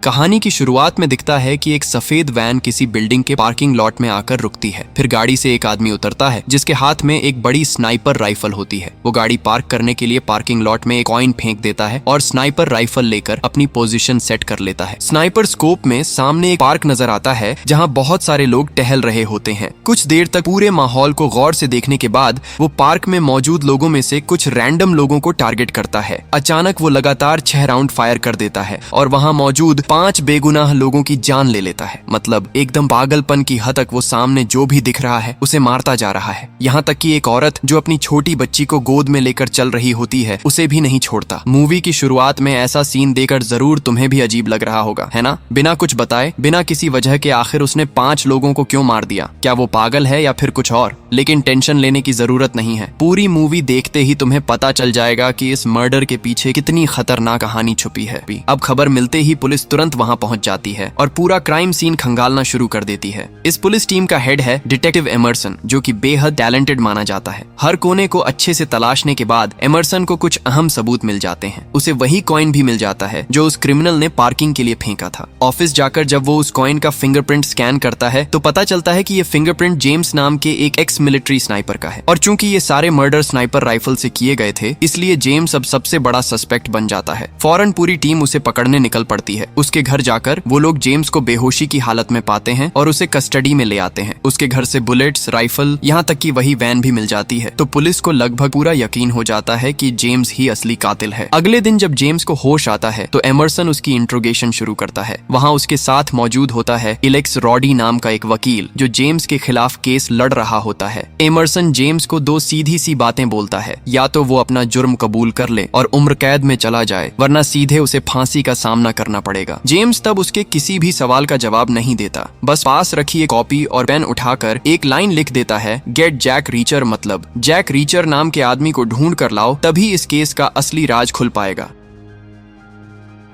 कहानी की शुरुआत में दिखता है कि एक सफेद वैन किसी बिल्डिंग के पार्किंग लॉट में आकर रुकती है। फिर गाड़ी से एक आदमी उतरता है जिसके हाथ में एक बड़ी स्नाइपर राइफल होती है। वो गाड़ी पार्क करने के लिए पार्किंग लॉट में एक कॉइन फेंक देता है और स्नाइपर राइफल लेकर अपनी पोजीशन सेट कर लेता है। स्नाइपर स्कोप में सामने एक पार्क नजर आता है जहाँ बहुत सारे लोग टहल रहे होते हैं। कुछ देर तक पूरे माहौल को गौर से देखने के बाद वो पार्क में मौजूद लोगों में से कुछ रैंडम लोगों को टारगेट करता है। अचानक वो लगातार 6 राउंड फायर कर देता है और वहाँ मौजूद 5 बेगुनाह लोगों की जान ले लेता है। मतलब एकदम पागलपन की हद तक वो सामने जो भी दिख रहा है उसे मारता जा रहा है। यहाँ तक कि एक औरत जो अपनी छोटी बच्ची को गोद में लेकर चल रही होती है उसे भी नहीं छोड़ता। मूवी की शुरुआत में ऐसा सीन देखकर जरूर तुम्हें भी अजीब लग रहा होगा, है ना? बिना कुछ बताए, बिना किसी वजह के आखिर उसने 5 लोगों को क्यों मार दिया? क्या वो पागल है या फिर कुछ और? लेकिन टेंशन लेने की जरूरत नहीं है। पूरी मूवी देखते ही तुम्हें पता चल जाएगा कि इस मर्डर के पीछे कितनी खतरनाक कहानी छुपी है। अब खबर मिलते ही पुलिस तुरंत वहाँ पहुंच जाती है और पूरा क्राइम सीन खंगालना शुरू कर देती है। इस पुलिस टीम का हेड है डिटेक्टिव एमरसन, जो कि बेहद टैलेंटेड माना जाता है। हर कोने को अच्छे से तलाशने के बाद एमरसन को कुछ अहम सबूत मिल जाते हैं। उसे वही कॉइन भी मिल जाता है जो उस क्रिमिनल ने पार्किंग के लिए फेंका था। ऑफिस जाकर जब वो उस कॉइन का फिंगरप्रिंट स्कैन करता है तो पता चलता है कि ये फिंगरप्रिंट जेम्स नाम के एक एक्स मिलिट्री स्नाइपर का है। और चूंकि ये सारे मर्डर स्नाइपर राइफल से किए गए थे, इसलिए जेम्स अब सबसे बड़ा सस्पेक्ट बन जाता है। फौरन पूरी टीम उसे पकड़ने निकल पड़ती है। उसके घर जाकर वो लोग जेम्स को बेहोशी की हालत में पाते हैं और उसे कस्टडी में ले आते हैं। उसके घर से बुलेट्स, राइफल, यहाँ तक कि वही वैन भी मिल जाती है। तो पुलिस को लगभग पूरा यकीन हो जाता है कि जेम्स ही असली कातिल है। अगले दिन जब जेम्स को होश आता है तो एमरसन उसकी इंट्रोगेशन शुरू करता है। वहाँ उसके साथ मौजूद होता है एलेक्स रॉडी नाम का एक वकील जो जेम्स के खिलाफ केस लड़ रहा होता है। एमरसन जेम्स को 2 सीधी सी बातें बोलता है, या तो वो अपना जुर्म कबूल कर ले और उम्र कैद में चला जाए, वरना सीधे उसे फांसी का सामना करना पड़ेगा। जेम्स तब उसके किसी भी सवाल का जवाब नहीं देता, बस पास रखी एक कॉपी और पेन उठाकर एक लाइन लिख देता है, गेट जैक रीचर, मतलब जैक रीचर नाम के आदमी को ढूंढ कर लाओ, तभी इस केस का असली राज खुल पाएगा।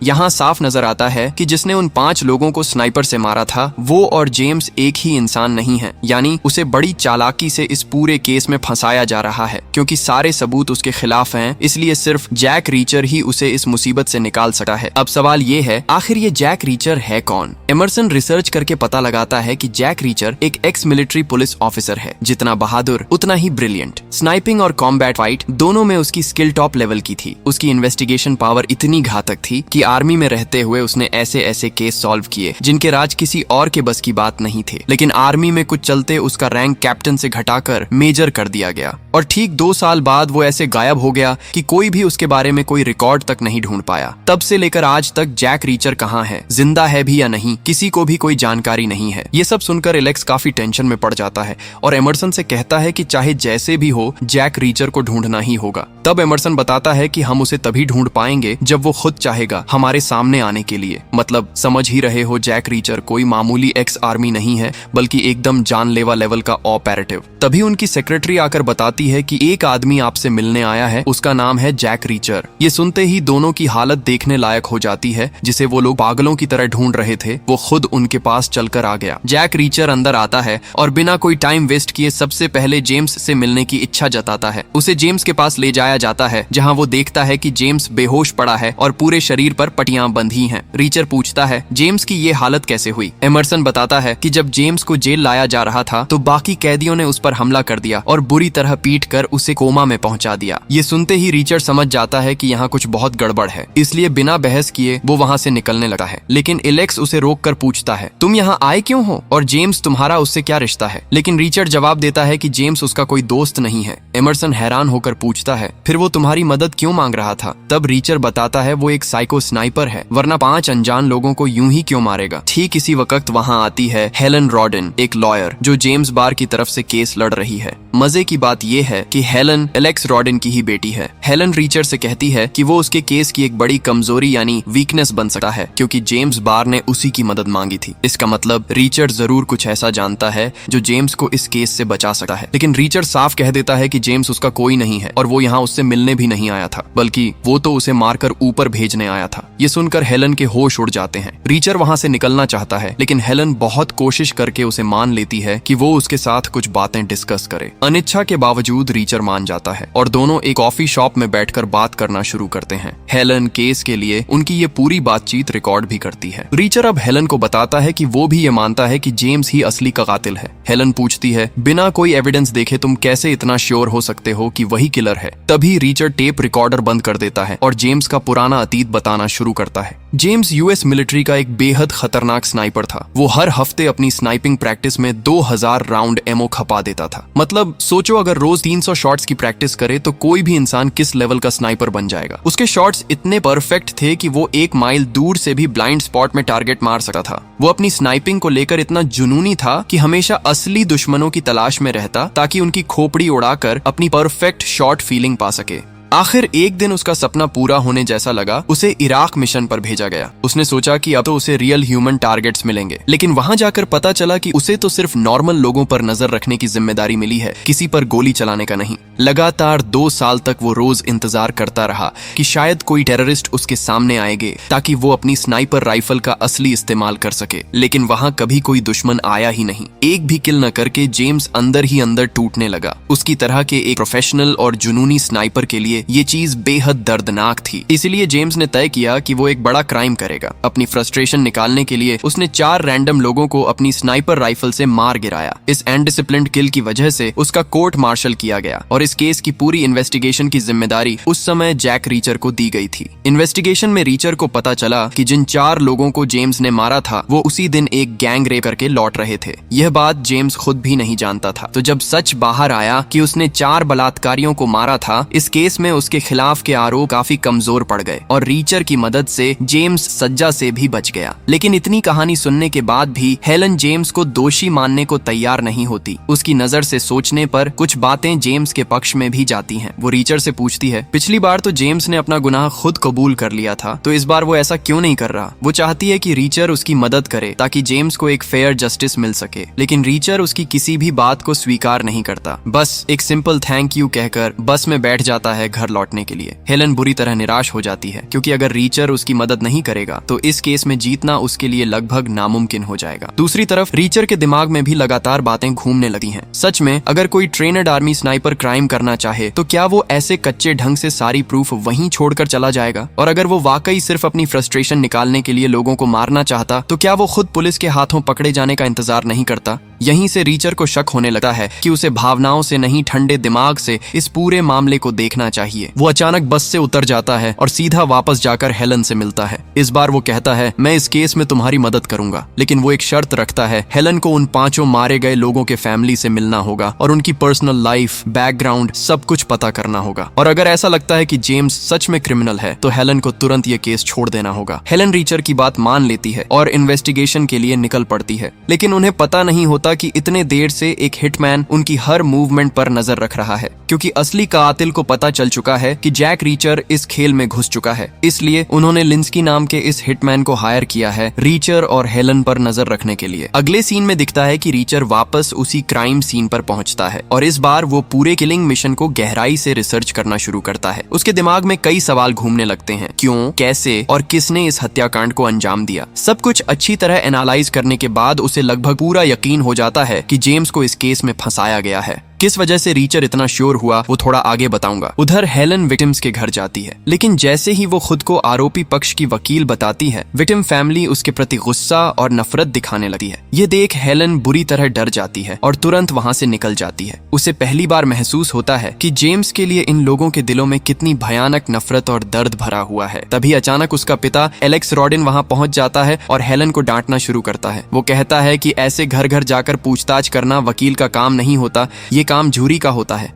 यहाँ साफ नजर आता है कि जिसने उन 5 लोगों को स्नाइपर से मारा था वो और जेम्स एक ही इंसान नहीं है। यानी उसे बड़ी चालाकी से इस पूरे केस में फंसाया जा रहा है। क्योंकि सारे सबूत उसके खिलाफ हैं, इसलिए सिर्फ जैक रीचर ही उसे इस मुसीबत से निकाल सकता है। अब सवाल ये है, आखिर ये जैक रीचर है कौन? एमरसन रिसर्च करके पता लगाता है कि जैक रीचर एक एक्स मिलिट्री पुलिस ऑफिसर है। जितना बहादुर उतना ही ब्रिलियंट। स्नाइपिंग और कॉम्बैट फाइट दोनों में उसकी स्किल टॉप लेवल की थी। उसकी इन्वेस्टिगेशन पावर इतनी घातक थी कि आर्मी में रहते हुए उसने ऐसे ऐसे केस सॉल्व किए जिनके राज किसी और के बस की बात नहीं थे। लेकिन आर्मी में कुछ चलते उसका रैंक कैप्टन से घटाकर मेजर कर दिया गया और ठीक 2 साल बाद वो ऐसे गायब हो गया कि कोई भी उसके बारे में कोई रिकॉर्ड तक नहीं ढूंढ पाया। तब से लेकर आज तक जैक रीचर कहाँ है, जिंदा है भी या नहीं, किसी को भी कोई जानकारी नहीं है। ये सब सुनकर एलेक्स काफी टेंशन में पड़ जाता है और एमरसन से कहता है कि चाहे जैसे भी हो जैक रीचर को ढूंढना ही होगा। तब एमरसन बताता है कि हम उसे तभी ढूंढ पाएंगे जब वो खुद चाहेगा हमारे सामने आने के लिए। मतलब समझ ही रहे हो, जैक रीचर कोई मामूली एक्स आर्मी नहीं है बल्कि एकदम जानलेवा लेवल का ऑपरेटिव। तभी उनकी सेक्रेटरी आकर बताती है कि एक आदमी आपसे मिलने आया है, उसका नाम है जैक रीचर। ये सुनते ही दोनों की हालत देखने लायक हो जाती है। जिसे वो लोग पागलों की तरह ढूंढ रहे थे वो खुद उनके पास चलकर आ गया। जैक रीचर अंदर आता है और बिना कोई टाइम वेस्ट किए सबसे पहले जेम्स से मिलने की इच्छा जताता है। उसे जेम्स के पास ले जाया जाता है जहाँ वो देखता है कि जेम्स बेहोश पड़ा है और पूरे शरीर पर पट्टियां बंधी हैं। रीचर पूछता है जेम्स की ये हालत कैसे हुई? एमरसन बताता है कि जब जेम्स को जेल लाया जा रहा था तो बाकी कैदियों ने उस पर हमला कर दिया और बुरी तरह पीट कर उसे कोमा में पहुंचा दिया। ये सुनते ही रीचर समझ जाता है कि यहाँ कुछ बहुत गड़बड़ है, इसलिए बिना बहस किए वो वहाँ से निकलने लगा है। लेकिन एलेक्स उसे रोक कर पूछता है, तुम यहाँ आए क्यों हो और जेम्स तुम्हारा उससे क्या रिश्ता है? लेकिन रीचर जवाब देता है कि जेम्स उसका कोई दोस्त नहीं है। एमरसन हैरान होकर पूछता है, फिर वो तुम्हारी मदद क्यों मांग रहा था? तब रीचर बताता है वो एक साइको स्नाइपर है, वरना 5 अनजान लोगों को यूं ही क्यों मारेगा। ठीक इसी वक्त वहाँ आती है हेलन रॉडन, एक लॉयर जो जेम्स बार की तरफ से केस लड़ रही है। मजे की बात यह है कि हेलन एलेक्स रॉडन की ही बेटी है। हेलन रीचर से कहती है कि वो उसके केस की एक बड़ी कमजोरी यानी वीकनेस बन सकता है, क्योंकि जेम्स बार ने उसी की मदद मांगी थी। इसका मतलब रीचर जरूर कुछ ऐसा जानता है जो जेम्स को इस केस से बचा सकता है। लेकिन रीचर साफ कह देता है कि जेम्स उसका कोई नहीं है और वो यहाँ उससे मिलने भी नहीं आया था, बल्कि वो तो उसे मारकर ऊपर भेजने आया था। ये सुनकर हेलन के होश उड़ जाते हैं। रीचर वहां से निकलना चाहता है, लेकिन हेलन बहुत कोशिश करके उसे मान लेती है कि वो उसके साथ कुछ बातें डिस्कस करे। अनिच्छा के बावजूद रीचर मान जाता है और दोनों एक कॉफी शॉप में बैठकर बात करना शुरू करते हैं। हेलन केस के लिए उनकी ये पूरी बातचीत रिकॉर्ड भी करती है। रीचर अब हेलन को बताता है कि वो भी ये मानता है कि जेम्स ही असली का कातिल है। हेलन पूछती है, बिना कोई एविडेंस देखे तुम कैसे इतना श्योर हो सकते हो कि वही किलर है? तभी रीचर टेप रिकॉर्डर बंद कर देता है और जेम्स का पुराना अतीत बताना शुरू करता है। जेम्स यूएस मिलिट्री का एक बेहद खतरनाक स्नाइपर था। वो हर हफ्ते अपनी स्नाइपिंग प्रैक्टिस में 2000 राउंड एमओ खपा देता था। मतलब सोचो, अगर रोज 300 शॉट्स की प्रैक्टिस करे तो कोई भी इंसान किस लेवल का स्नाइपर बन जाएगा। उसके शॉट्स इतने परफेक्ट थे कि वो 1 माइल दूर से भी ब्लाइंड स्पॉट में टारगेट मार सकता था। वो अपनी स्नाइपिंग को लेकर इतना जुनूनी था कि हमेशा असली दुश्मनों की तलाश में रहता ताकि उनकी खोपड़ी उड़ाकर अपनी परफेक्ट शॉट फीलिंग पा सके। आखिर एक दिन उसका सपना पूरा होने जैसा लगा। उसे इराक मिशन पर भेजा गया। उसने सोचा कि अब तो उसे रियल ह्यूमन टारगेट्स मिलेंगे, लेकिन वहां जाकर पता चला कि उसे तो सिर्फ नॉर्मल लोगों पर नजर रखने की जिम्मेदारी मिली है, किसी पर गोली चलाने का नहीं। लगातार 2 साल तक वो रोज इंतजार करता रहा कि शायद कोई टेररिस्ट उसके सामने आएंगे ताकि वो अपनी स्नाइपर राइफल का असली इस्तेमाल कर सके, लेकिन वहां कभी कोई दुश्मन आया ही नहीं। एक भी किल न करके जेम्स अंदर ही अंदर टूटने लगा। उसकी तरह के एक प्रोफेशनल और जुनूनी स्नाइपर के लिए ये चीज बेहद दर्दनाक थी। इसलिए जेम्स ने तय किया कि वो एक बड़ा क्राइम करेगा। अपनी फ्रस्ट्रेशन निकालने के लिए उसने 4 रैंडम लोगों को अपनी स्नाइपर राइफल से मार गिराया। इस अनडिसिप्लिन्ड किल की वजह से उसका कोर्ट मार्शल किया गया और इस केस की पूरी इन्वेस्टिगेशन की जिम्मेदारी उस समय जैक रीचर को दी गई थी। इन्वेस्टिगेशन में रीचर को पता चला कि जिन 4 लोगों को जेम्स ने मारा था वो उसी दिन एक गैंग रेप करके लौट रहे थे। यह बात जेम्स खुद भी नहीं जानता था। तो जब सच बाहर आया कि उसने 4 बलात्कारियों को मारा था, इस केस में उसके खिलाफ के आरोप काफी कमजोर पड़ गए और रीचर की मदद से जेम्स सज्जा से भी बच गया। लेकिन इतनी कहानी सुनने के बाद भी हेलन जेम्स को दोषी मानने को तैयार नहीं होती। उसकी नजर से सोचने पर कुछ बातें जेम्स के पक्ष में भी जाती हैं। वो रीचर से पूछती है, पिछली बार तो जेम्स ने अपना गुनाह खुद कबूल कर लिया था, तो इस बार वो ऐसा क्यों नहीं कर रहा? वो चाहती है कि रीचर उसकी मदद करे ताकि जेम्स को एक फेयर जस्टिस मिल सके, लेकिन रीचर उसकी किसी भी बात को स्वीकार नहीं करता। बस एक सिंपल थैंक यू कहकर बस में बैठ जाता है घर लौटने के लिए। हेलन बुरी तरह निराश हो जाती है, क्योंकि अगर रीचर उसकी मदद नहीं करेगा तो इस केस में जीतना उसके लिए लगभग नामुमकिन हो जाएगा। दूसरी तरफ रीचर के दिमाग में भी लगातार बातें घूमने लगी हैं। सच में अगर कोई ट्रेनड आर्मी स्नाइपर क्राइम करना चाहे तो क्या वो ऐसे कच्चे ढंग से सारी प्रूफ वहीं छोड़कर चला जाएगा? और अगर वो वाकई सिर्फ अपनी फ्रस्ट्रेशन निकालने के लिए लोगों को मारना चाहता तो क्या वो खुद पुलिस के हाथों पकड़े जाने का इंतजार नहीं करता? यहीं से रीचर को शक होने लगता है कि उसे भावनाओं से नहीं, ठंडे दिमाग से इस पूरे मामले को देखना चाहिए। वो अचानक बस से उतर जाता है और सीधा वापस जाकर हेलन से मिलता है। इस बार वो कहता है, मैं इस केस में तुम्हारी मदद करूंगा, लेकिन वो एक शर्त रखता है। हेलन को उन 5 मारे गए लोगों के फैमिली से मिलना होगा और उनकी पर्सनल लाइफ, बैकग्राउंड सब कुछ पता करना होगा। और अगर ऐसा लगता है कि जेम्स सच में क्रिमिनल है तो हेलन को तुरंत ये केस छोड़ देना होगा। हेलन रीचर की बात मान लेती है और इन्वेस्टिगेशन के लिए निकल पड़ती है, लेकिन उन्हें पता नहीं होता कि इतने देर से एक हिटमैन उनकी हर मूवमेंट पर नजर रख रहा है, क्योंकि असली कातिल को पता चल चुका है कि जैक रीचर इस खेल में घुस चुका है। इसलिए उन्होंने लिंस्की नाम के इस हिटमैन को हायर किया है रीचर और हेलन पर नजर रखने के लिए। अगले सीन में दिखता है कि रीचर वापस उसी क्राइम सीन पर पहुंचता है और इस बार वो पूरे किलिंग मिशन को गहराई से रिसर्च करना शुरू करता है। उसके दिमाग में कई सवाल घूमने लगते हैं। क्यों, कैसे और किसने इस हत्याकांड को अंजाम दिया? सब कुछ अच्छी तरह एनालाइज करने के बाद उसे लगभग पूरा यकीन हो जाता है कि जेम्स को इस केस में फंसाया गया है। किस वजह से रीचर इतना श्योर हुआ वो थोड़ा आगे बताऊंगा। उधर हेलन विक्टिम्स के घर जाती है, लेकिन जैसे ही वो खुद को आरोपी पक्ष की वकील बताती है, विक्टिम फैमिली उसके प्रति गुस्सा और नफरत दिखाने लगती है। ये देख हेलन बुरी तरह डर जाती है और तुरंत वहां से निकल जाती है। उसे पहली बार महसूस होता है कि जेम्स के लिए इन लोगों के दिलों में कितनी भयानक नफरत और दर्द भरा हुआ है। तभी अचानक उसका पिता एलेक्स रॉडिन वहां पहुंच जाता है और हेलन को डांटना शुरू करता है। वो कहता है कि ऐसे घर घर जाकर पूछताछ करना वकील का काम नहीं होता, ये काम जूरी का होता है।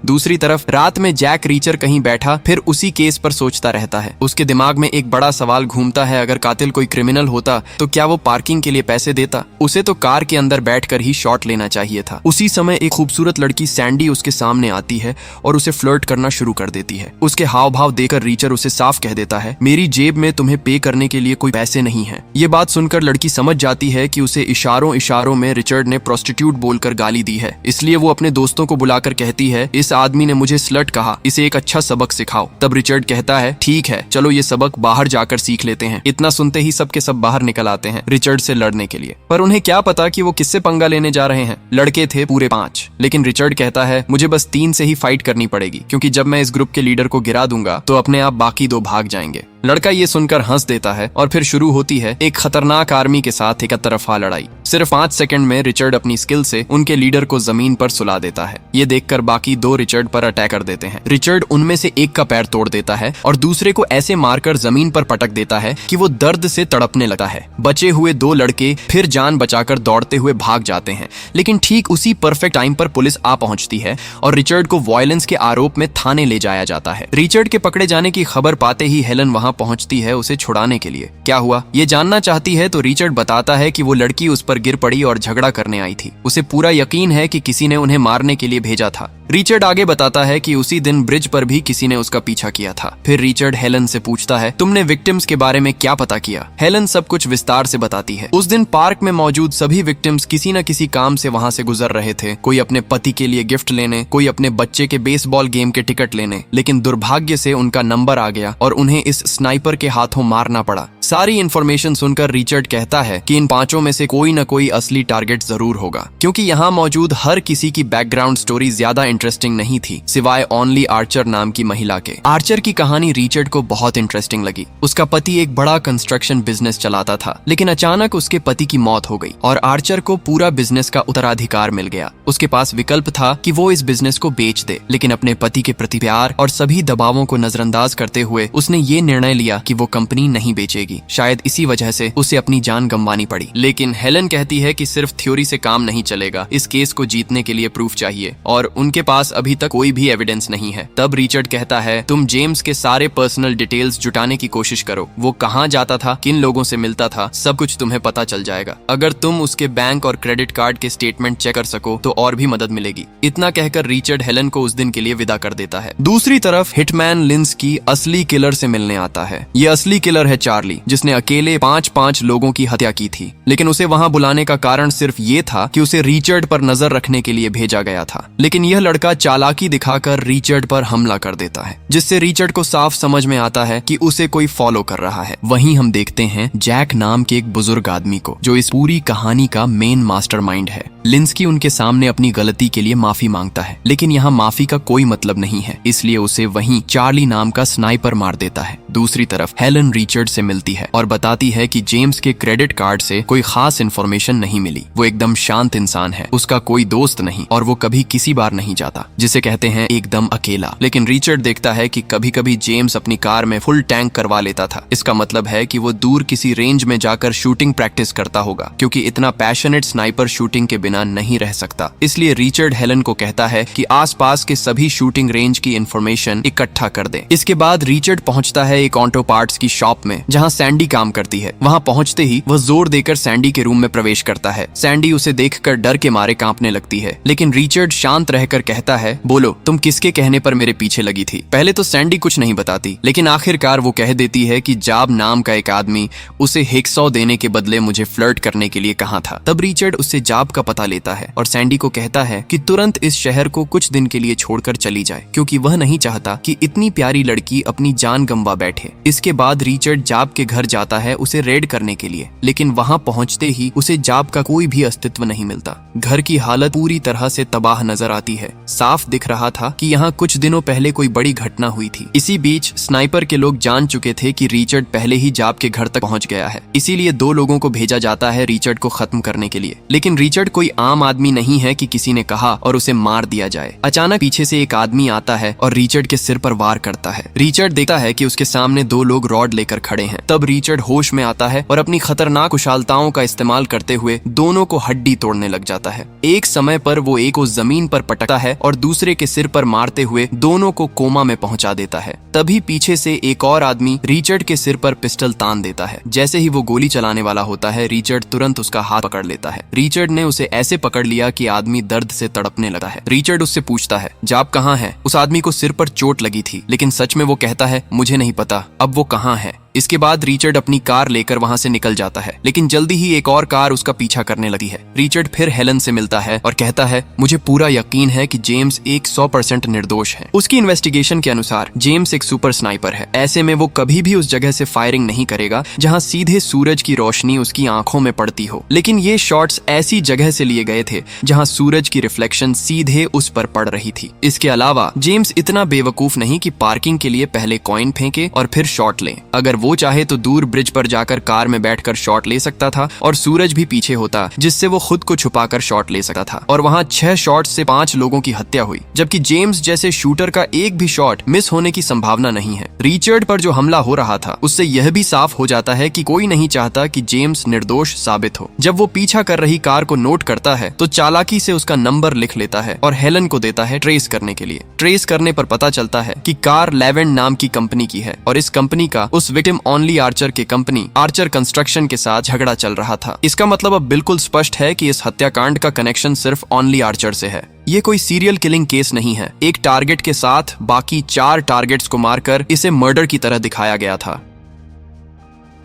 दूसरी तरफ रात में जैक रीचर कहीं बैठा फिर उसी केस पर सोचता रहता है। उसके दिमाग में एक बड़ा सवाल घूमता है, अगर कातिल कोई क्रिमिनल होता तो क्या वो पार्किंग के लिए पैसे देता? उसे तो कार के अंदर बैठकर ही शॉट लेना चाहिए था। उसी समय एक खूबसूरत लड़की सैंडी उसके सामने आती है और उसे फ्लर्ट करना शुरू कर देती है। उसके हाव भाव देखकर रीचर उसे साफ कह देता है, मेरी जेब में तुम्हें पे करने के लिए कोई पैसे नहीं है। ये बात सुनकर लड़की समझ जाती है कि उसे इशारों इशारों में रिचर्ड ने प्रोस्टिट्यूट बोलकर गाली दी है। इसलिए वो अपने दोस्तों को बुलाकर कहती है, इस इस आदमी ने मुझे स्लट कहा, इसे एक अच्छा सबक सिखाओ। तब रिचर्ड कहता है ठीक है, चलो ये सबक बाहर जाकर सीख लेते हैं। इतना सुनते ही सब के सब बाहर निकल आते हैं रिचर्ड से लड़ने के लिए, पर उन्हें क्या पता कि वो किससे पंगा लेने जा रहे हैं। लड़के थे पूरे 5, लेकिन रिचर्ड कहता है मुझे बस 3 से ही फाइट करनी पड़ेगी, क्योंकि जब मैं इस ग्रुप के लीडर को गिरा दूंगा तो अपने आप बाकी 2 भाग जाएंगे। लड़का ये सुनकर हंस देता है और फिर शुरू होती है एक खतरनाक आर्मी के साथ एक तरफा लड़ाई। सिर्फ 5 सेकंड में रिचर्ड अपनी स्किल से उनके लीडर को जमीन पर सुला देता है। ये देखकर बाकी 2 रिचर्ड पर अटैक कर देते हैं। रिचर्ड उनमें से एक का पैर तोड़ देता है और दूसरे को ऐसे मारकर जमीन पर पटक देता है कि वो दर्द से तड़पने लगता है। बचे हुए 2 लड़के फिर जान बचाकर दौड़ते हुए भाग जाते हैं, लेकिन ठीक उसी परफेक्ट टाइम पर पुलिस आ पहुंचती है और रिचर्ड को वायलेंस के आरोप में थाने ले जाया जाता है। रिचर्ड के पकड़े जाने की खबर पाते ही हेलन वहां पहुंचती है उसे छुड़ाने के लिए। क्या हुआ ये जानना चाहती है तो रिचर्ड बताता है कि वो लड़की उस पर गिर पड़ी और झगड़ा करने आई थी। उसे पूरा यकीन है कि किसी ने उन्हें मारने के लिए भेजा था। रिचर्ड आगे बताता है कि उसी दिन ब्रिज पर भी किसी ने उसका पीछा किया था। फिर रिचर्ड हेलन से पूछता है तुमने विक्टिम्स के बारे में क्या पता किया। हेलन सब कुछ विस्तार से बताती है। उस दिन पार्क में मौजूद सभी विक्टिम्स किसी न किसी काम से वहां से गुजर रहे थे। कोई अपने पति के लिए गिफ्ट लेने, कोई अपने बच्चे के बेसबॉल गेम के टिकट लेने, लेकिन दुर्भाग्य से उनका नंबर आ गया और उन्हें इस स्नाइपर के हाथों मारना पड़ा। सारी इन्फॉर्मेशन सुनकर रिचर्ड कहता है कि इन 5 में से कोई न कोई असली टारगेट जरूर होगा, क्योंकि यहाँ मौजूद हर किसी की बैकग्राउंड स्टोरी ज्यादा इंटरेस्टिंग नहीं थी सिवाय ओनली आर्चर नाम की महिला के। आर्चर की कहानी रिचर्ड को बहुत इंटरेस्टिंग लगी। उसका पति एक बड़ा कंस्ट्रक्शन बिजनेस चलाता था, लेकिन अचानक उसके पति की मौत हो गई और आर्चर को पूरा बिजनेस का उत्तराधिकार मिल गया। उसके पास विकल्प था कि वो इस बिजनेस को बेच दे, लेकिन अपने पति के प्रति प्यार और सभी दबावों को नजरअंदाज करते हुए उसने ये निर्णय लिया कि वो कंपनी नहीं बेचेगी। शायद इसी वजह से उसे अपनी जान गंवानी पड़ी। लेकिन हेलन कहती है कि सिर्फ थ्योरी से काम नहीं चलेगा, इस केस को जीतने के लिए प्रूफ चाहिए और उनके पास अभी तक कोई भी एविडेंस नहीं है। तब रिचर्ड कहता है तुम जेम्स के सारे पर्सनल डिटेल्स जुटाने की कोशिश करो। वो कहाँ जाता था, किन लोगों से मिलता था, सब कुछ तुम्हें पता चल जाएगा। अगर तुम उसके बैंक और क्रेडिट कार्ड के स्टेटमेंट चेक कर सको तो और भी मदद मिलेगी। इतना कहकर रिचर्ड हेलन को उस दिन के लिए विदा कर देता है। दूसरी तरफ हिटमैन लिंस्की असली किलर से मिलने आता है। ये असली किलर है चार्ली, जिसने अकेले 5 लोगों की हत्या की थी। लेकिन उसे वहां बुलाने का कारण सिर्फ ये था कि उसे रिचर्ड पर नजर रखने के लिए भेजा गया था। लेकिन यह लड़का चालाकी दिखाकर रिचर्ड पर हमला कर देता है, जिससे रिचर्ड को साफ समझ में आता है कि उसे कोई फॉलो कर रहा है। वहीं हम देखते हैं जैक नाम के एक बुजुर्ग आदमी को, जो इस पूरी कहानी का मेन मास्टरमाइंड है। लिंस्की उनके सामने अपनी गलती के लिए माफी मांगता है, लेकिन यहाँ माफी का कोई मतलब नहीं है, इसलिए उसे वहीं चार्ली नाम का स्नाइपर मार देता है। दूसरी तरफ हेलन रिचर्ड से मिलती है और बताती है कि जेम्स के क्रेडिट कार्ड से कोई खास इन्फॉर्मेशन नहीं मिली। वो एकदम शांत इंसान है, उसका कोई दोस्त नहीं और वो कभी किसी बार नहीं जाता, जिसे कहते हैं एकदम अकेला। लेकिन रिचर्ड देखता है कि कभी कभी जेम्स अपनी कार में फुल टैंक करवा लेता था। इसका मतलब है कि वो दूर किसी रेंज में जाकर शूटिंग प्रैक्टिस करता होगा, क्योंकि इतना पैशनेट स्नाइपर शूटिंग के बिना नहीं रह सकता। इसलिए रिचर्ड हेलन को कहता है कि आसपास के सभी शूटिंग रेंज की इंफॉर्मेशन इकट्ठा कर दे। इसके बाद रिचर्ड पहुंचता है एक ऑटो पार्ट्स की शॉप में, जहां सैंडी काम करती है। वहां पहुंचते ही वह जोर देकर सैंडी के रूम में प्रवेश करता है। सैंडी उसे देखकर डर के मारे कांपने लगती है, लेकिन रिचर्ड शांत रहकर कहता है बोलो तुम किसके कहने पर मेरे पीछे लगी थी। पहले तो सैंडी कुछ नहीं बताती, लेकिन आखिरकार वो कह देती है कि जाब नाम का एक आदमी उसे 100 देने के बदले मुझे फ्लर्ट करने के लिए कहा था। तब रिचर्ड उससे जाब का पता लेता है और सैंडी को कहता है कि तुरंत इस शहर को कुछ दिन के लिए छोड़कर चली जाए, क्योंकि वह नहीं चाहता कि इतनी प्यारी लड़की अपनी जान गंवा बैठे। इसके बाद रिचर्ड जाब के घर जाता है उसे रेड करने के लिए, लेकिन वहां पहुंचते ही उसे जाब का कोई भी अस्तित्व नहीं मिलता। घर की हालत पूरी तरह से तबाह नजर आती है। साफ दिख रहा था कि यहाँ कुछ दिनों पहले कोई बड़ी घटना हुई थी। इसी बीच स्नाइपर के लोग जान चुके थे कि रिचर्ड पहले ही जाब के घर तक पहुंच गया है, इसीलिए 2 लोगों को भेजा जाता है रिचर्ड को खत्म करने के लिए। लेकिन रिचर्ड कोई आम आदमी नहीं है कि किसी ने कहा और उसे मार दिया जाए। अचानक पीछे से एक आदमी आता है और रिचर्ड के सिर पर वार करता है। रिचर्ड देखता है कि उसके सामने 2 लोग रॉड लेकर खड़े हैं। तब रिचर्ड होश में आता है और अपनी खतरनाक कुशलताओं का इस्तेमाल करते हुए दोनों को हड्डी तोड़ने लग जाता है। एक समय पर वो एक को जमीन पर पटकता है और दूसरे के सिर पर मारते हुए दोनों को कोमा में पहुंचा देता है। तभी पीछे से एक और आदमी रिचर्ड के सिर पर पिस्टल तान देता है। जैसे ही वो गोली चलाने वाला होता है, रिचर्ड तुरंत उसका हाथ पकड़ लेता है। रिचर्ड ने उसे ऐसे पकड़ लिया कि आदमी दर्द से तड़पने लगा है। रिचर्ड उससे पूछता है जाब कहाँ है। उस आदमी को सिर पर चोट लगी थी, लेकिन सच में वो कहता है मुझे नहीं पता अब वो कहाँ है। इसके बाद रिचर्ड अपनी कार लेकर वहां से निकल जाता है, लेकिन जल्दी ही एक और कार उसका पीछा करने लगती है। रिचर्ड फिर हेलन से मिलता है और कहता है, मुझे पूरा यकीन है कि जेम्स 100% निर्दोष है। उसकी इन्वेस्टिगेशन के अनुसार जेम्स एक सुपर स्नाइपर है। ऐसे में वो कभी भी उस जगह से फायरिंग नहीं करेगा जहां सीधे सूरज की रोशनी उसकी आंखों में पड़ती हो। लेकिन ये शॉट्स ऐसी जगह से लिए गए थे जहां सूरज की रिफ्लेक्शन सीधे उस पर पड़ रही थी। इसके अलावा जेम्स इतना बेवकूफ नहीं कि पार्किंग के लिए पहले कॉइन फेंके और फिर शॉट ले। अगर वो चाहे तो दूर ब्रिज पर जाकर कार में बैठकर शॉट ले सकता था और सूरज भी पीछे होता, जिससे वो खुद को छुपाकर शॉट ले सकता था। और वहां 6 शॉट से 5 लोगों की हत्या हुई, जबकि जेम्स जैसे शूटर का एक भी शॉट मिस होने की संभावना नहीं है। रिचर्ड पर जो हमला हो रहा था उससे यह भी साफ हो जाता है कि कोई नहीं चाहता कि जेम्स निर्दोष साबित हो। जब वो पीछा कर रही कार को नोट करता है तो चालाकी से उसका नंबर लिख लेता है और हेलन को देता है ट्रेस करने के लिए। ट्रेस करने पर पता चलता है कि कार लेवेंड नाम की कंपनी की है और इस कंपनी का उस विक्टिम ओनली आर्चर के कंपनी आर्चर कंस्ट्रक्शन के साथ झगड़ा चल रहा था। इसका मतलब अब बिल्कुल स्पष्ट है कि इस हत्याकांड का कनेक्शन सिर्फ ओनली आर्चर से है। ये कोई सीरियल किलिंग केस नहीं है। एक टारगेट के साथ बाकी 4 टारगेट्स को मारकर इसे मर्डर की तरह दिखाया गया था।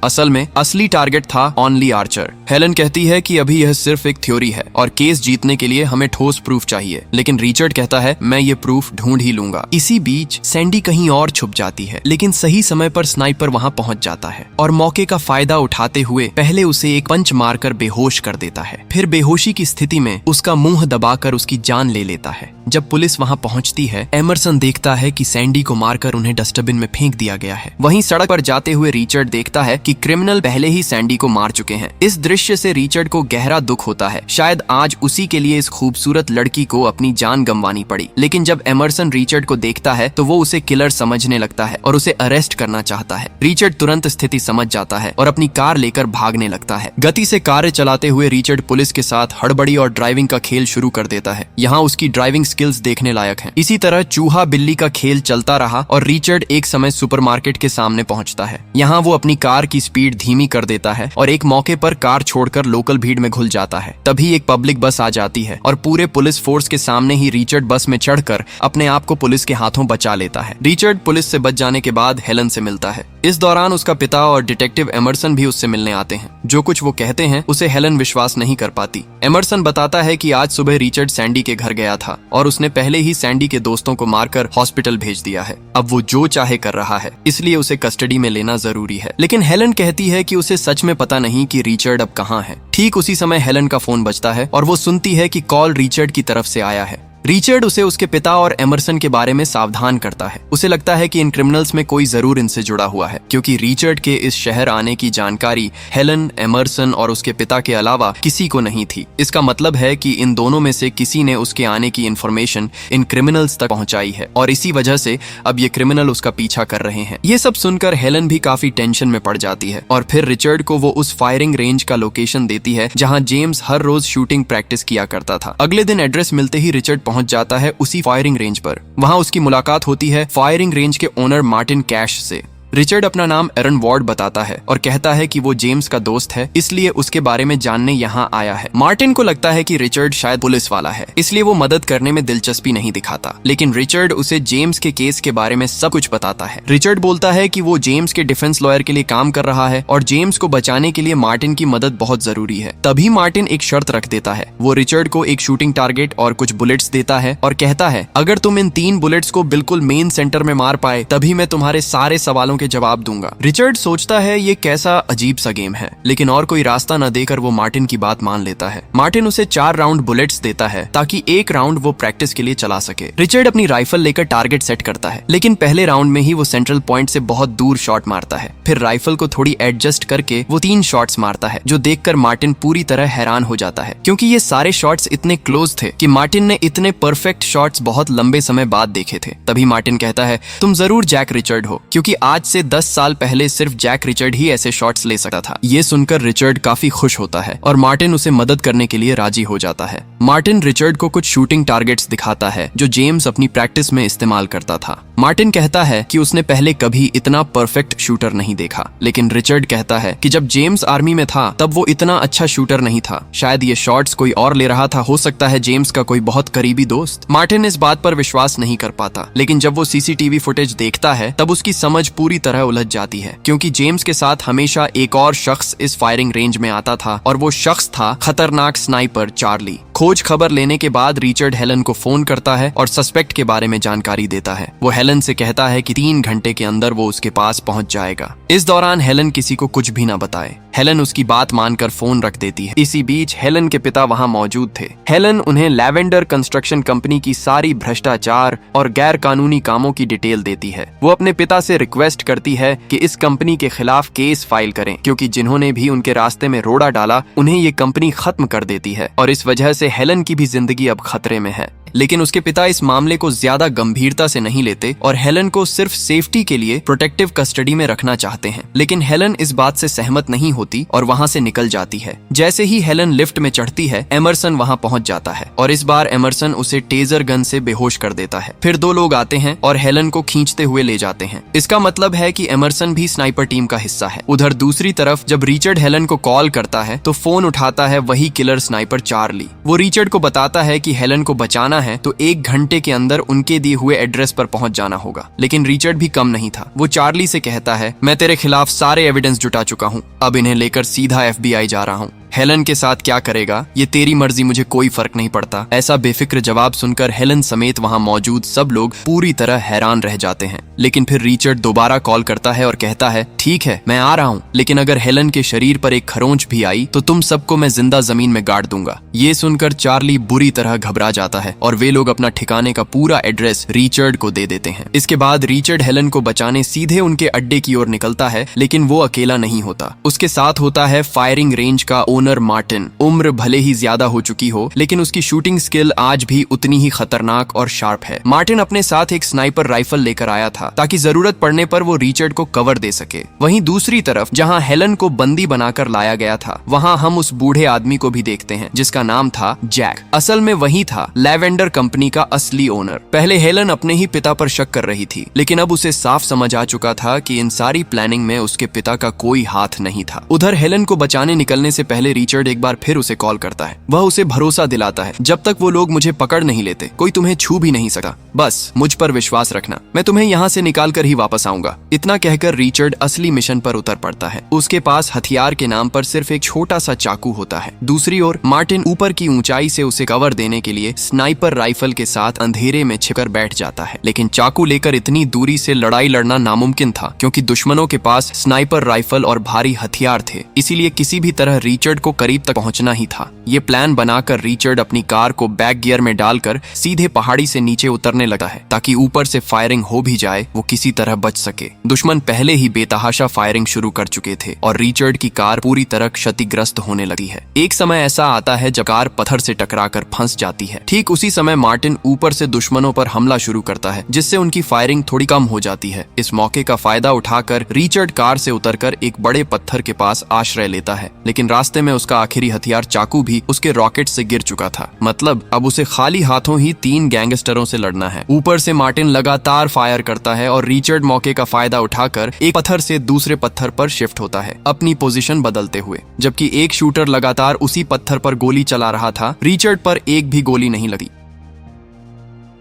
असल में असली टारगेट था ओनली आर्चर। हेलन कहती है कि अभी यह सिर्फ एक थ्योरी है और केस जीतने के लिए हमें ठोस प्रूफ चाहिए, लेकिन रिचर्ड कहता है, मैं ये प्रूफ ढूंढ ही लूंगा। इसी बीच सैंडी कहीं और छुप जाती है, लेकिन सही समय पर स्नाइपर वहां पहुंच जाता है और मौके का फायदा उठाते हुए पहले उसे एक पंच मारकर बेहोश कर देता है। फिर बेहोशी की स्थिति में उसका मुंह दबाकर उसकी जान ले लेता है। जब पुलिस वहां पहुंचती है, एमरसन देखता है कि सैंडी को मारकर उन्हें डस्टबिन में फेंक दिया गया है। वहीं सड़क पर जाते हुए रिचर्ड देखता है कि क्रिमिनल पहले ही सैंडी को मार चुके हैं। इस दृश्य से रिचर्ड को गहरा दुख होता है। शायद आज उसी के लिए इस खूबसूरत लड़की को अपनी जान गंवानी पड़ी। लेकिन जब एमरसन रिचर्ड को देखता है तो वो उसे किलर समझने लगता है और उसे अरेस्ट करना चाहता है। रिचर्ड तुरंत स्थिति समझ जाता है और अपनी कार लेकर भागने लगता है। गति से कार चलाते हुए रिचर्ड पुलिस के साथ हड़बड़ी और ड्राइविंग का खेल शुरू कर देता है। यहाँ उसकी ड्राइविंग स्किल्स देखने लायक हैं। इसी तरह चूहा बिल्ली का खेल चलता रहा और रिचर्ड एक समय सुपरमार्केट के सामने पहुंचता है। यहाँ वो अपनी कार की स्पीड धीमी कर देता है और एक मौके पर कार छोड़कर लोकल भीड़ में घुल जाता है। तभी एक पब्लिक बस आ जाती है और पूरे पुलिस फोर्स के सामने ही रिचर्ड बस में चढ़कर अपने आप को पुलिस के हाथों बचा लेता है। रिचर्ड पुलिस से बच जाने के बाद हेलन से मिलता है। इस दौरान उसका पिता और डिटेक्टिव एमरसन भी उससे मिलने आते हैं। जो कुछ वो कहते हैं उसे हेलन विश्वास नहीं कर पाती। एमरसन बताता है कि आज सुबह रिचर्ड सैंडी के घर गया था और उसने पहले ही सैंडी के दोस्तों को मारकर हॉस्पिटल भेज दिया है। अब वो जो चाहे कर रहा है, इसलिए उसे कस्टडी में लेना जरूरी है। लेकिन हेलन कहती है कि उसे सच में पता नहीं कि रिचर्ड अब कहाँ है। ठीक उसी समय हेलन का फोन बजता है और वो सुनती है कि कॉल रिचर्ड की तरफ से आया है। रिचर्ड उसे उसके पिता और एमरसन के बारे में सावधान करता है। उसे लगता है कि इन क्रिमिनल्स में कोई जरूर इनसे जुड़ा हुआ है, क्योंकि रिचर्ड के इस शहर आने की जानकारी हेलन, एमरसन और उसके पिता के अलावा किसी को नहीं थी। इसका मतलब है कि इन दोनों में से किसी ने उसके आने की इंफॉर्मेशन इन क्रिमिनल्स तक पहुंचाई है और इसी वजह से अब ये क्रिमिनल उसका पीछा कर रहे हैं। ये सब सुनकर हेलन भी काफी टेंशन में पड़ जाती है और फिर रिचर्ड को वो उस फायरिंग रेंज का लोकेशन देती है जहाँ जेम्स हर रोज शूटिंग प्रैक्टिस किया करता था। अगले दिन एड्रेस मिलते ही रिचर्ड पहुंच जाता है उसी फायरिंग रेंज पर। वहां उसकी मुलाकात होती है फायरिंग रेंज के ओनर मार्टिन कैश से। रिचर्ड अपना नाम एरन वॉर्ड बताता है और कहता है कि वो जेम्स का दोस्त है, इसलिए उसके बारे में जानने यहाँ आया है। मार्टिन को लगता है कि रिचर्ड शायद पुलिस वाला है, इसलिए वो मदद करने में दिलचस्पी नहीं दिखाता। लेकिन रिचर्ड उसे जेम्स के केस के बारे में सब कुछ बताता है। रिचर्ड बोलता है कि वो जेम्स के डिफेंस लॉयर के लिए काम कर रहा है और जेम्स को बचाने के लिए मार्टिन की मदद बहुत जरूरी है। तभी मार्टिन एक शर्त रख देता है। वो रिचर्ड को एक शूटिंग टारगेट और कुछ बुलेट्स देता है और कहता है, अगर तुम इन 3 बुलेट्स को बिल्कुल मेन सेंटर में मार पाए तभी मैं तुम्हारे सारे सवालों के जवाब दूंगा। रिचर्ड सोचता है ये कैसा अजीब सा गेम है, लेकिन और कोई रास्ता न देकर वो मार्टिन की बात मान लेता है। मार्टिन उसे 4 राउंड बुलेट्स देता है ताकि एक राउंड वो प्रैक्टिस के लिए चला सके। रिचर्ड अपनी राइफल लेकर टारगेट सेट करता है, लेकिन पहले राउंड में ही वो सेंट्रल पॉइंट से बहुत दूर शॉट मारता है। फिर राइफल को थोड़ी एडजस्ट करके वो 3 शॉट्स मारता है, जो देखकर मार्टिन पूरी तरह हैरान हो जाता है, क्योंकि ये सारे शॉट्स इतने क्लोज थे कि मार्टिन ने इतने परफेक्ट शॉट्स बहुत लंबे समय बाद देखे थे। तभी मार्टिन कहता है, तुम जरूर जैक रिचर्ड हो, क्योंकि आज से 10 साल पहले सिर्फ जैक रिचर्ड ही ऐसे शॉट्स ले सकता था। ये सुनकर रिचर्ड काफी खुश होता है और मार्टिन उसे मदद करने के लिए राजी हो जाता है। मार्टिन रिचर्ड को कुछ शूटिंग टारगेट्स दिखाता है जो जेम्स अपनी प्रैक्टिस में इस्तेमाल करता था। मार्टिन कहता है कि उसने पहले कभी इतना परफेक्ट शूटर नहीं देखा, लेकिन रिचर्ड कहता है कि जब जेम्स आर्मी में था तब वो इतना अच्छा शूटर नहीं था। शायद ये शॉट्स कोई और ले रहा था, हो सकता है जेम्स का कोई बहुत करीबी दोस्त। मार्टिन इस बात पर विश्वास नहीं कर पाता, लेकिन जब वो सीसीटीवी फुटेज देखता है तब उसकी समझ पूरी पूरी तरह उलझ जाती है, क्योंकि जेम्स के साथ हमेशा एक और शख्स इस फायरिंग रेंज में आता था और वो शख्स था खतरनाक स्नाइपर चार्ली। खोज खबर लेने के बाद रिचर्ड हेलन को फोन करता है और सस्पेक्ट के बारे में जानकारी देता है। वो हेलन से कहता है कि 3 घंटे के अंदर वो उसके पास पहुंच जाएगा। इस दौरान हेलन किसी को कुछ भी ना बताए। हेलन उसकी बात मानकर फोन रख देती है। इसी बीच हेलन के पिता वहां मौजूद थे। हेलन उन्हें लैवेंडर कंस्ट्रक्शन कंपनी की सारी भ्रष्टाचार और गैर कानूनी कामों की डिटेल देती है। वो अपने पिता से रिक्वेस्ट करती है कि इस कंपनी के खिलाफ केस फाइल करें, क्योंकि जिन्होंने भी उनके रास्ते में रोड़ा डाला उन्हें ये कंपनी खत्म कर देती है और इस वजह से हेलन की भी जिंदगी अब खतरे में है। लेकिन उसके पिता इस मामले को ज्यादा गंभीरता से नहीं लेते और हेलन को सिर्फ सेफ्टी के लिए प्रोटेक्टिव कस्टडी में रखना चाहते हैं। लेकिन हेलन इस बात से सहमत नहीं होती और वहां से निकल जाती है। जैसे ही हेलन लिफ्ट में चढ़ती है, एमरसन वहां पहुंच जाता है और इस बार एमरसन उसे टेजर गन से बेहोश कर देता है। फिर 2 लोग आते हैं और हेलन को खींचते हुए ले जाते हैं। इसका मतलब है कि एमरसन भी स्नाइपर टीम का हिस्सा है। उधर दूसरी तरफ जब रिचर्ड हेलन को कॉल करता है तो फोन उठाता है वही किलर स्नाइपर चार्ली। वो रिचर्ड को बताता है कि हेलन को बचाना है तो 1 घंटे के अंदर उनके दिए हुए एड्रेस पर पहुंच जाना होगा। लेकिन रिचर्ड भी कम नहीं था। वो चार्ली से कहता है, मैं तेरे खिलाफ सारे एविडेंस जुटा चुका हूं, अब इन्हें लेकर सीधा FBI जा रहा हूं। हेलन के साथ क्या करेगा ये तेरी मर्जी, मुझे कोई फर्क नहीं पड़ता। ऐसा बेफिक्र जवाब सुनकर हेलन समेत वहां मौजूद सब लोग पूरी तरह हैरान रह जाते हैं। लेकिन फिर रिचर्ड दोबारा कॉल करता है और कहता है, ठीक है मैं आ रहा हूं, लेकिन अगर हेलन के शरीर पर एक खरोंच भी आई तो तुम सबको मैं जिंदा जमीन में गाड़ दूंगा। ये सुनकर चार्ली बुरी तरह घबरा जाता है और वे लोग अपना ठिकाने का पूरा एड्रेस रिचर्ड को दे देते हैं। इसके बाद रिचर्ड हेलन को बचाने सीधे उनके अड्डे की ओर निकलता है, लेकिन वो अकेला नहीं होता। उसके साथ होता है फायरिंग रेंज का ओनर मार्टिन। उम्र भले ही ज्यादा हो चुकी हो, लेकिन उसकी शूटिंग स्किल आज भी उतनी ही खतरनाक और शार्प है। मार्टिन अपने साथ एक स्नाइपर राइफल लेकर आया था ताकि जरूरत पड़ने पर वो रिचर्ड को कवर दे सके। वहीं दूसरी तरफ जहां हेलन को बंदी बनाकर लाया गया था, वहां हम उस बूढ़े आदमी को भी देखते हैं जिसका नाम था जैक। असल में वही था लैवेंडर कंपनी का असली ओनर। पहले हेलन अपने ही पिता पर शक कर रही थी, लेकिन अब उसे साफ समझ आ चुका था कि इन सारी प्लानिंग में उसके पिता का कोई हाथ नहीं था। उधर हेलन को बचाने निकलने से पहले रिचर्ड एक बार फिर उसे कॉल करता है। वह उसे भरोसा दिलाता है, जब तक वो लोग मुझे पकड़ नहीं लेते कोई तुम्हें छू भी नहीं सकता, बस मुझ पर विश्वास रखना, मैं तुम्हें यहाँ से निकाल कर ही वापस आऊंगा। इतना कहकर रिचर्ड असली मिशन पर उतर पड़ता है। उसके पास हथियार के नाम पर सिर्फ एक छोटा सा चाकू होता है। दूसरी ओर मार्टिन ऊपर की ऊंचाई से उसे कवर देने के लिए स्नाइपर राइफल के साथ अंधेरे में छिपकर बैठ जाता है, लेकिन चाकू लेकर इतनी दूरी से लड़ाई लड़ना नामुमकिन था, क्योंकि दुश्मनों के पास स्नाइपर राइफल और भारी हथियार थे। इसीलिए किसी भी तरह रिचर्ड को करीब तक पहुंचना ही था। ये प्लान बनाकर रिचर्ड अपनी कार को बैक गियर में डालकर सीधे पहाड़ी से नीचे उतरने लगा है, ताकि ऊपर से फायरिंग हो भी जाए वो किसी तरह बच सके। दुश्मन पहले ही बेतहाशा फायरिंग शुरू कर चुके थे और रिचर्ड की कार पूरी तरह क्षतिग्रस्त होने लगी है। एक समय ऐसा आता है जब कार पत्थर से टकराकर फंस जाती है। ठीक उसी समय मार्टिन ऊपर से दुश्मनों पर हमला शुरू करता है, जिससे उनकी फायरिंग थोड़ी कम हो जाती है। इस मौके का फायदा उठाकर रिचर्ड कार से उतरकर एक बड़े पत्थर के पास आश्रय लेता है, लेकिन रास्ते में उसका आखिरी हथियार चाकू भी उसके रॉकेट से गिर चुका था। मतलब अब उसे खाली हाथों ही 3 गैंगस्टरों से लड़ना है। ऊपर से मार्टिन लगातार फायर करता है और रिचर्ड मौके का फायदा उठाकर एक पत्थर से दूसरे पत्थर पर शिफ्ट होता है, अपनी पोजीशन बदलते हुए। जबकि एक शूटर लगातार उसी पत्थर पर गोली चला रहा था, रिचर्ड पर एक भी गोली नहीं लगी।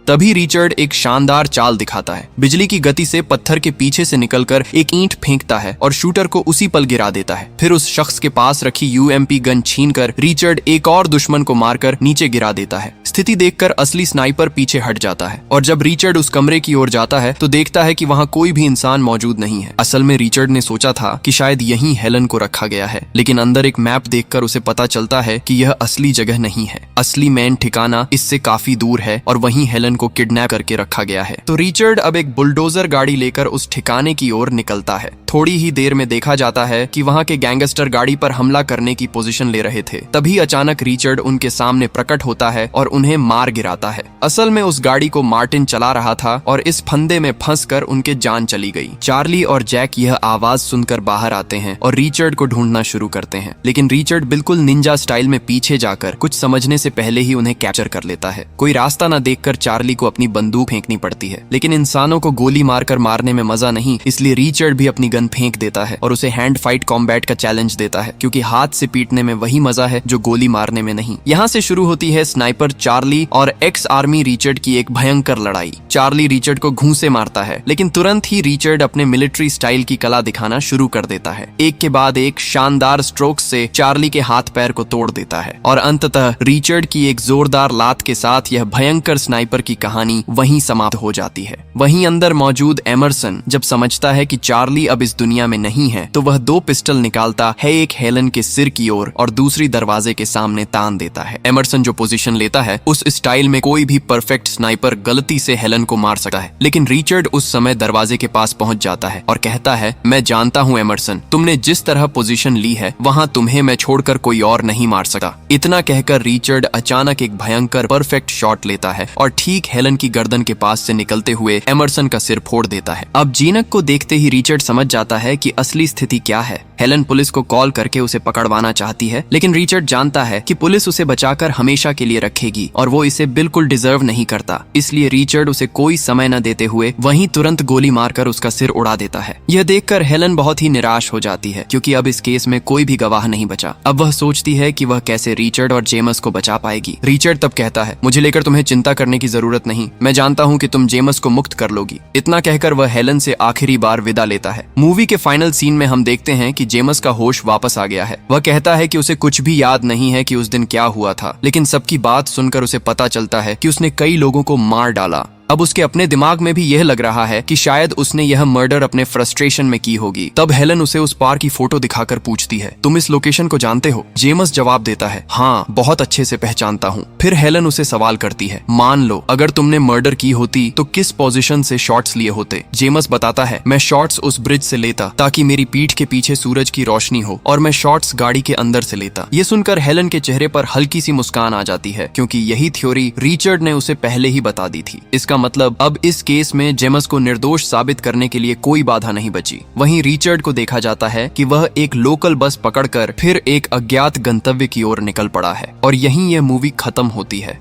तभी रिचर्ड एक शानदार चाल दिखाता है। बिजली की गति से पत्थर के पीछे से निकलकर एक ईंट फेंकता है और शूटर को उसी पल गिरा देता है। फिर उस शख्स के पास रखी UMP गन छीनकर रिचर्ड एक और दुश्मन को मारकर नीचे गिरा देता है। स्थिति देखकर असली स्नाइपर पीछे हट जाता है और जब रिचर्ड उस कमरे की ओर जाता है तो देखता है कि वहां कोई भी इंसान मौजूद नहीं है। असल में रिचर्ड ने सोचा था कि शायद यहीं हेलन को रखा गया है, लेकिन अंदर एक मैप देखकर उसे पता चलता है कि यह असली जगह नहीं है। असली मेन ठिकाना इससे काफी दूर है और वहीं हेलन को किडनैप करके रखा गया है। तो रिचर्ड अब एक बुलडोजर गाड़ी लेकर उस ठिकाने की ओर निकलता है। थोड़ी ही देर में देखा जाता है कि वहां के गैंगस्टर गाड़ी पर हमला करने की पोजीशन ले रहे थे। तभी अचानक रिचर्ड उनके सामने प्रकट होता है और उन्हें मार गिराता है। असल में उस गाड़ी को मार्टिन चला रहा था और इस फंदे में फंसकर उनके जान चली गई। चार्ली और जैक यह आवाज सुनकर बाहर आते हैं और रिचर्ड को ढूंढना शुरू करते हैं, लेकिन रिचर्ड बिल्कुल निंजा स्टाइल में पीछे जाकर कुछ समझने से पहले ही उन्हें कैप्चर कर लेता है। कोई रास्ता न देखकर चार्ली को अपनी बंदूक फेंकनी पड़ती है, लेकिन इंसानों को गोली मारकर मारने में मजा नहीं, इसलिए रिचर्ड भी अपनी गन फेंक देता है और उसे हैंड फाइट कॉम्बैट का चैलेंज देता है, क्योंकि हाथ से पीटने में वही मजा है जो गोली मारने में नहीं। यहाँ से शुरू होती है स्नाइपर चार्ली और एक्स आर्मी रिचर्ड की एक भयंकर लड़ाई। चार्ली रिचर्ड को घूंसे मारता है, लेकिन तुरंत ही रिचर्ड अपने मिलिट्री स्टाइल की कला दिखाना शुरू कर देता है। एक के बाद एक शानदार स्ट्रोक से चार्ली के हाथ पैर को तोड़ देता है और अंततः रिचर्ड की एक जोरदार लात के साथ यह भयंकर स्नाइपर की कहानी वहीं समाप्त हो जाती है। वहीं अंदर मौजूद एमरसन जब समझता है कि चार्ली अब इस दुनिया में नहीं है, तो वह 2 पिस्टल निकालता है, एक हेलन के सिर की ओर और दूसरी दरवाजे के सामने तान देता है। एमरसन जो पोजीशन लेता है उस स्टाइल में कोई भी परफेक्ट स्नाइपर गलती से हेलन को मार सकता है, लेकिन रिचर्ड उस समय दरवाजे के पास पहुंच जाता है और कहता है, मैं जानता हूं एमरसन, तुमने जिस तरह पोजीशन ली है वहां तुम्हें मैं छोड़कर कोई और नहीं मार सकता। इतना कहकर रिचर्ड अचानक एक भयंकर परफेक्ट शॉट लेता है और ठीक हेलन की गर्दन के पास से निकलते हुए एमरसन का सिर फोड़ देता है। अब जीनक को देखते ही रिचर्ड समझ जाता है कि असली स्थिति क्या है। हेलन पुलिस को कॉल करके उसे पकड़वाना चाहती है, लेकिन रिचर्ड जानता है कि पुलिस उसे बचाकर हमेशा के लिए रखेगी और वो इसे बिल्कुल डिजर्व नहीं करता। इसलिए रिचर्ड उसे कोई समय न देते हुए वहीं तुरंत गोली मारकर उसका सिर उड़ा देता है। यह देखकर हेलन बहुत ही निराश हो जाती है, क्योंकि अब इस केस में कोई भी गवाह नहीं बचा। अब वह सोचती है कि वह कैसे रिचर्ड और जेमस को बचा पाएगी। रिचर्ड तब कहता है, मुझे लेकर तुम्हें चिंता करने की जरूरत नहीं, मैं जानता हूँ कि तुम जेमस को मुक्त कर लोगी। इतना कहकर वह हेलन से आखिरी बार विदा लेता है। मूवी के फाइनल सीन में हम देखते हैं कि जेमस का होश वापस आ गया है। वह कहता है कि उसे कुछ भी याद नहीं है कि उस दिन क्या हुआ था, लेकिन सबकी बात सुनकर उसे पता चलता है कि उसने कई लोगों को मार डाला। अब उसके अपने दिमाग में भी यह लग रहा है कि शायद उसने यह मर्डर अपने फ्रस्ट्रेशन में की होगी। तब हेलन उसे उस पार की फोटो दिखाकर पूछती है, तुम इस लोकेशन को जानते हो? जेमस जवाब देता है, हाँ, बहुत अच्छे से पहचानता हूँ। फिर हेलन उसे सवाल करती है, मान लो अगर तुमने मर्डर की होती तो किस पोजीशन से शॉट्स लिए होते? जेमस बताता है, मैं शॉट्स उस ब्रिज से लेता ताकि मेरी पीठ के पीछे सूरज की रोशनी हो, और मैं शॉट्स गाड़ी के अंदर से लेता। ये सुनकर हेलन के चेहरे पर हल्की सी मुस्कान आ जाती है, क्योंकि यही थ्योरी रिचर्ड ने उसे पहले ही बता दी थी। इसका मतलब अब इस केस में जेमस को निर्दोष साबित करने के लिए कोई बाधा नहीं बची। वहीं रिचर्ड को देखा जाता है कि वह एक लोकल बस पकड़कर फिर एक अज्ञात गंतव्य की ओर निकल पड़ा है। और यहीं यह मूवी खत्म होती है।